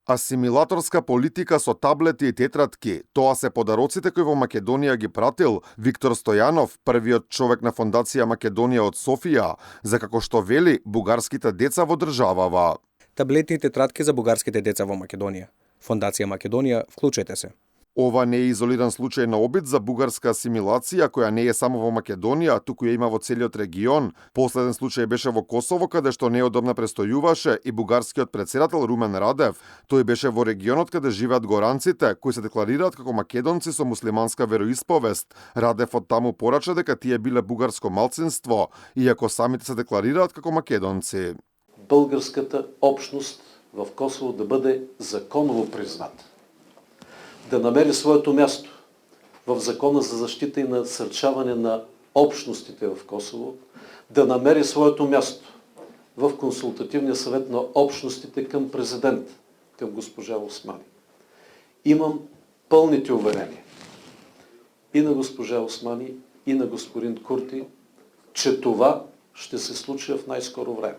Асимилаторска политика со таблети и тетрадки, тоа се подароците кои во Македонија ги пратил Виктор Стојанов, првиот човек на Фондација Македонија од Софија, за како што вели бугарските деца во државава. Таблети и тетрадки за бугарските деца во Македонија. Фондација Македонија, вклучете се. Ова не е изолиран случај на обид за бугарска асимилација, која не е само во Македонија, туку ја има во целиот регион. Последен случај беше во Косово, каде што неодамна престојуваше и бугарскиот претседател Румен Радев. Тој беше во регионот каде живеат горанците, кои се декларираат како македонци со муслиманска вероисповест. Радев од таму порача дека тие биле бугарско малцинство, иако самите се декларираат како македонци. Българската общност в Косово да бъде законово призната, да намери своето място в Закона за защита и насърчаване на общностите в Косово, да намери своето място в Консултативния съвет на общностите към президент, към госпожа Османи. Имам пълните уверения и на госпожа Османи, и на господин Курти, че това ще се случи в най-скоро време.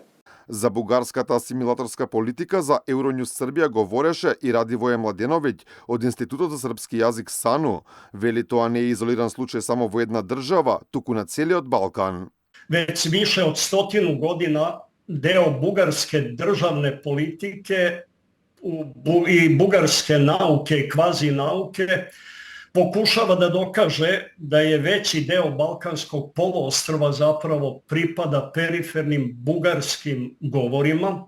За бугарската асимилаторска политика за Евронюс Србија говореше и Радивој Младеновиќ од Институтот за српски јазик САНУ. Вели тоа не е изолиран случај само во една држава, туку на целиот Балкан. Već više od 100 godina deo bugarske državne politike i bugarske nauke i kvazi nauke pokušava da dokaže da je veći deo Balkanskog poluostrva zapravo pripada perifernim bugarskim govorima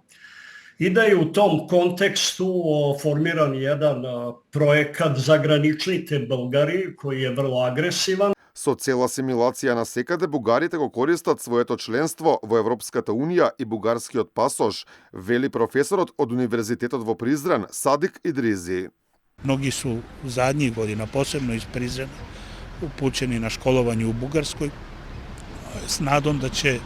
i da je u tom kontekstu formiran jedan projekat Zagraničnite Българи koji je vrlo agresivan. Со цел асимилација на секаде бугарите го користат своето членство во Европската Унија и бугарскиот пасош, вели професорот од Универзитетот во Призрен Садик Идризи. Mnogi su zadnjih godina, posebno iz Prizrena, upućeni na školovanje u Bugarskoj s nadom da će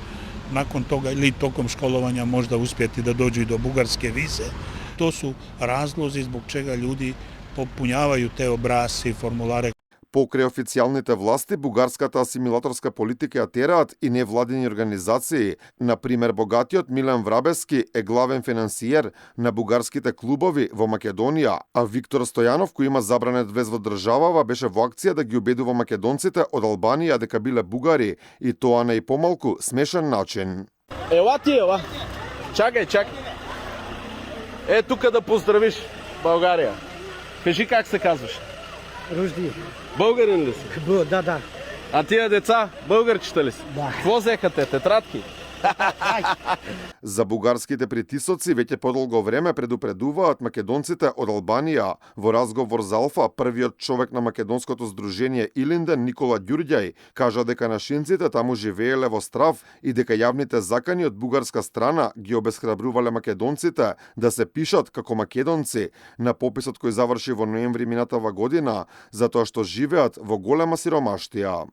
nakon toga ili tokom školovanja možda uspjeti da dođu i do bugarske vize. To su razlozi zbog čega ljudi popunjavaju te obrasce i formulare. Покрај официјалните власти, бугарската асимилаторска политика ја тераат и невладини организации. Например, богатиот Милен Врабески е главен финансиер на бугарските клубови во Македонија, а Виктор Стојанов, кој има забранет вез во државава, беше во акција да ги убедува македонците од Албанија дека биле бугари, и тоа на и помалку смешен начин. Ела ти, ела. Чакај. Тука да поздравиш Българија. Кажи как се казваш? Ружди. Българин ли си? Да. А тия деца, българчета ли си? Да. Какво взеха те? Тетрадки? За бугарските притисоци веќе подолго време предупредуваат македонците од Албанија. Во разговор за Алфа, првиот човек на македонското здружение Илинден, Никола Ѓурѓај, кажа дека нашинците таму живееле во страв и дека јавните закани од бугарска страна ги обесхрабрувале македонците да се пишат како македонци на пописот кој заврши во ноември минатава година, затоа што живеат во голема сиромаштија.